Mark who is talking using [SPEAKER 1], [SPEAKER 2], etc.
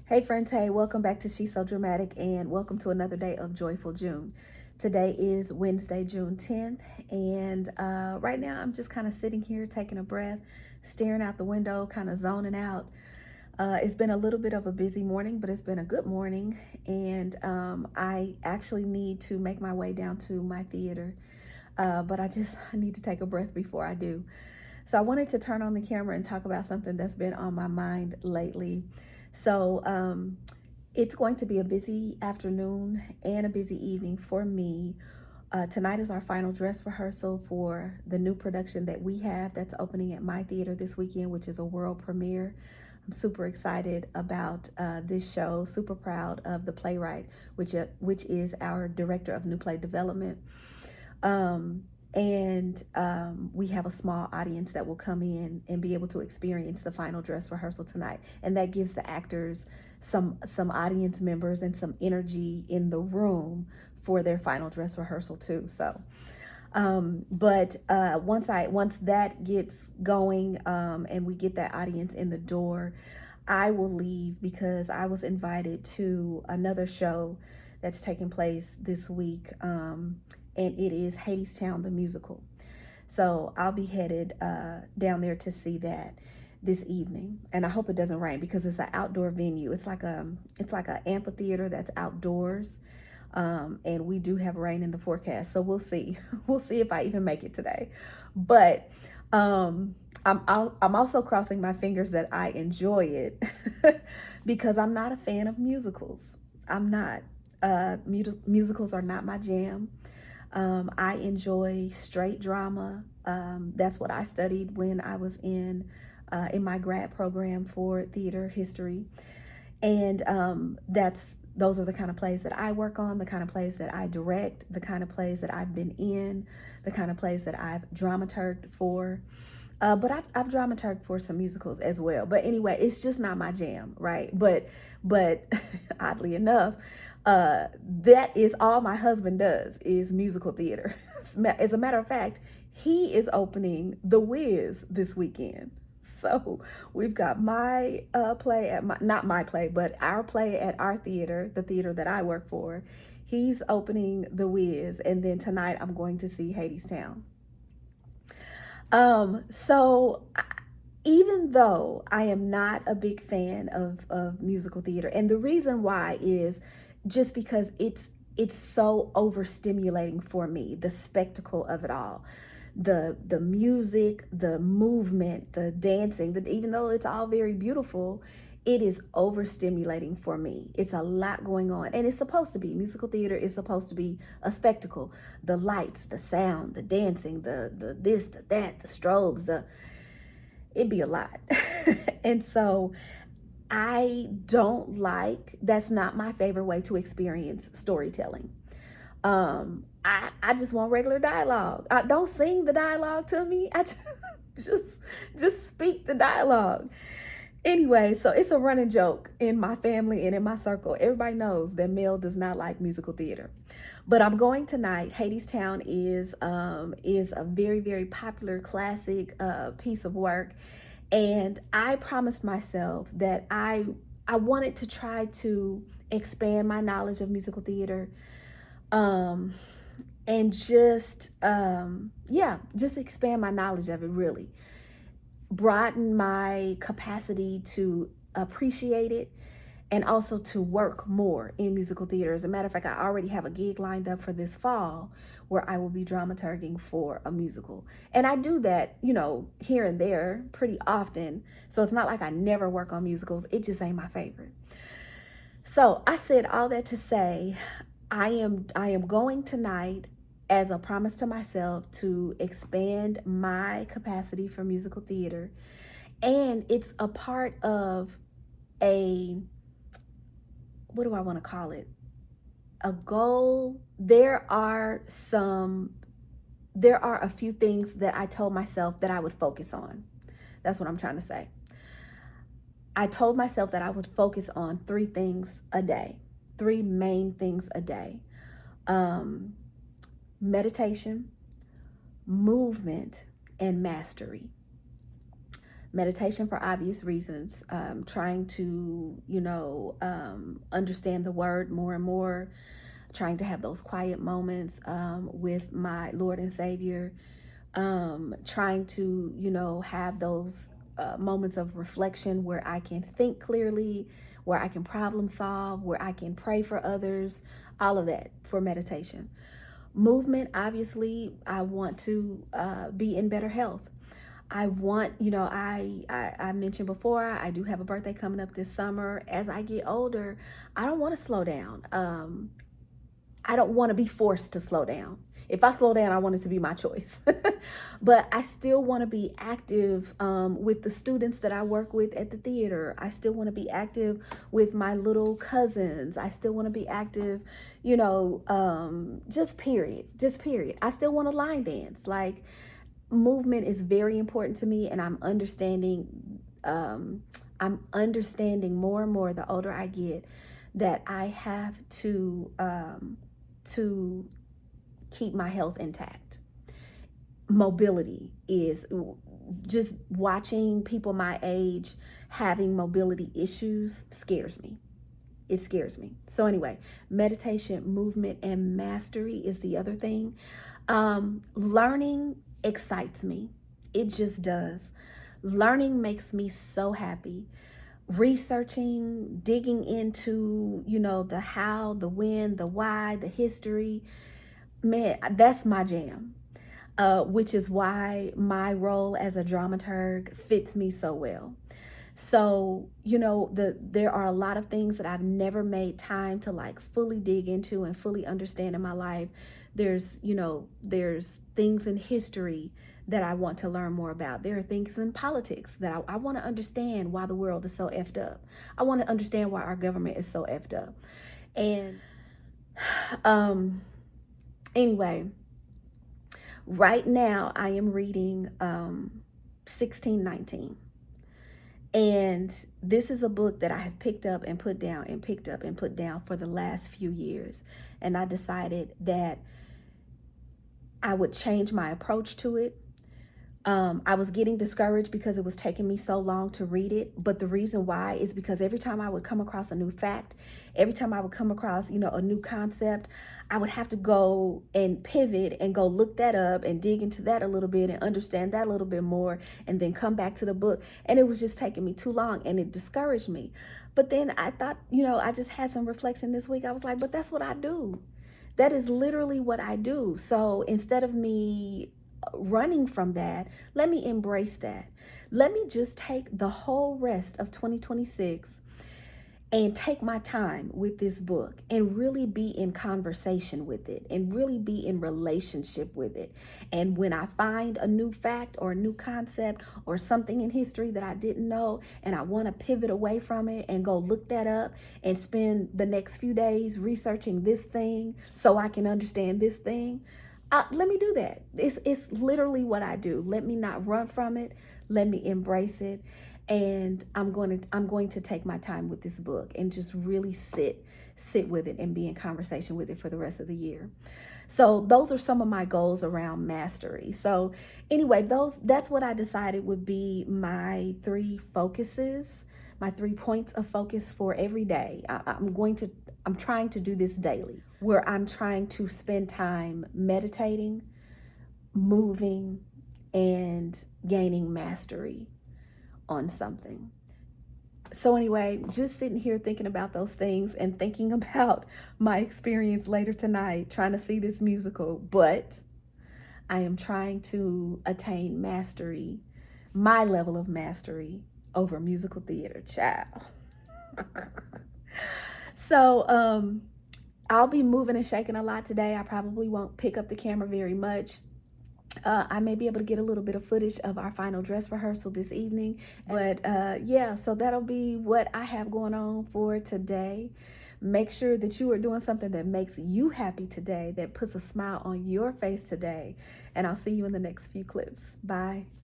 [SPEAKER 1] Hey friends, hey, welcome back to SheSoDramatic and welcome to another day of Joyful June. Today is Wednesday, June 10th, and right now I'm just kind of sitting here taking a breath, staring out the window, kind of zoning out. It's been a little bit of a busy morning, but it's been a good morning, and I actually need to make my way down to my theater, but I need to take a breath before I do. So I wanted to turn on the camera and talk about something that's been on my mind lately. So it's going to be a busy afternoon and a busy evening for me. Tonight is our final dress rehearsal for the new production that we have that's opening at my theater this weekend, which is a world premiere. I'm super excited about this show, super proud of the playwright, which is our director of new play development. And we have a small audience that will come in and be able to experience the final dress rehearsal tonight, and that gives the actors some audience members and some energy in the room for their final dress rehearsal too. But once that gets going, and we get that audience in the door, I will leave because I was invited to another show that's taking place this week. And it is Hadestown the musical. So I'll be headed down there to see that this evening, and I hope it doesn't rain because it's an outdoor venue. It's like an amphitheater that's outdoors, and we do have rain in the forecast. So we'll see. We'll see if I even make it today. But I'm also crossing my fingers that I enjoy it because I'm not a fan of musicals. I'm not. Musicals are not my jam. I enjoy straight drama. That's what I studied when I was in my grad program for theater history. And those are the kind of plays that I work on, the kind of plays that I direct, the kind of plays that I've been in, the kind of plays that I've dramaturged for. But I've dramaturged for some musicals as well. But anyway, it's just not my jam, right? But oddly enough, that is all my husband does is musical theater. As a matter of fact, he is opening The Wiz this weekend. So we've got my play at not my play, but our play at our theater, the theater that I work for. He's opening The Wiz, and then tonight I'm going to see Hadestown. So even though I am not a big fan of musical theater, and the reason why is just because it's so overstimulating for me, the spectacle of it all. The music, the movement, the dancing, even though it's all very beautiful, it is overstimulating for me. It's a lot going on, and it's supposed to be. Musical theater is supposed to be a spectacle. The lights, the sound, the dancing, the this, the that, the strobes, it'd be a lot. And so that's not my favorite way to experience storytelling. I just want regular dialogue. Don't sing the dialogue to me. I just speak the dialogue. Anyway, so it's a running joke in my family and in my circle. Everybody knows that Mel does not like musical theater. But I'm going tonight. Hadestown is a very, very popular classic piece of work. And I promised myself that I wanted to try to expand my knowledge of musical theater, and just expand my knowledge of it, really broaden my capacity to appreciate it, and also to work more in musical theater. As a matter of fact, I already have a gig lined up for this fall where I will be dramaturging for a musical. And I do that, here and there pretty often. So it's not like I never work on musicals. It just ain't my favorite. So I said all that to say, I am going tonight as a promise to myself to expand my capacity for musical theater. And it's a part of what do I want to call it? A goal. There are a few things that I told myself that I would focus on. That's what I'm trying to say. I told myself that I would focus on 3 things a day, 3 main things a day. Meditation, movement, and mastery. Meditation for obvious reasons, trying to, understand the word more and more, trying to have those quiet moments with my Lord and Savior, trying to, have those moments of reflection where I can think clearly, where I can problem solve, where I can pray for others, all of that for meditation. Movement, obviously, I want to be in better health. I want, I mentioned before, I do have a birthday coming up this summer. As I get older, I don't want to slow down. I don't want to be forced to slow down. If I slow down, I want it to be my choice. But I still want to be active with the students that I work with at the theater. I still want to be active with my little cousins. I still want to be active, just period. Just period. I still want to line dance. Like, movement is very important to me, and I'm understanding more and more the older I get that I have to keep my health intact. Mobility is just watching people my age having mobility issues scares me. It scares me. So anyway, meditation, movement, and mastery is the other thing. Learning excites me. It just does. Learning makes me so happy. Researching, digging into, the how, the when, the why, the history, man, that's my jam. Which is why my role as a dramaturg fits me so well. So, there are a lot of things that I've never made time to like fully dig into and fully understand in my life. There's things in history that I want to learn more about. There are things in politics that I want to understand why the world is so effed up. I want to understand why our government is so effed up. And anyway, right now I am reading 1619. And this is a book that I have picked up and put down and picked up and put down for the last few years. And I decided that I would change my approach to it. I was getting discouraged because it was taking me so long to read it. But the reason why is because every time I would come across a new fact, every time I would come across, a new concept, I would have to go and pivot and go look that up and dig into that a little bit and understand that a little bit more and then come back to the book. And it was just taking me too long and it discouraged me. But then I thought, I just had some reflection this week. I was like, but that's what I do. That is literally what I do. So instead of me running from that, let me embrace that. Let me just take the whole rest of 2026 and take my time with this book and really be in conversation with it and really be in relationship with it. And when I find a new fact or a new concept or something in history that I didn't know and I want to pivot away from it and go look that up and spend the next few days researching this thing so I can understand this thing, let me do that. It's literally what I do. Let me not run from it. Let me embrace it. And I'm going to take my time with this book and just really sit with it and be in conversation with it for the rest of the year. So those are some of my goals around mastery. So anyway, that's what I decided would be my 3 focuses, my 3 points of focus for every day. I'm trying to do this daily, where I'm trying to spend time meditating, moving, and gaining mastery on something. So anyway, just sitting here thinking about those things and thinking about my experience later tonight, trying to see this musical, but I am trying to attain mastery, my level of mastery over musical theater, child. So I'll be moving and shaking a lot today. I probably won't pick up the camera very much. I may be able to get a little bit of footage of our final dress rehearsal this evening. But yeah, so that'll be what I have going on for today. Make sure that you are doing something that makes you happy today, that puts a smile on your face today. And I'll see you in the next few clips. Bye.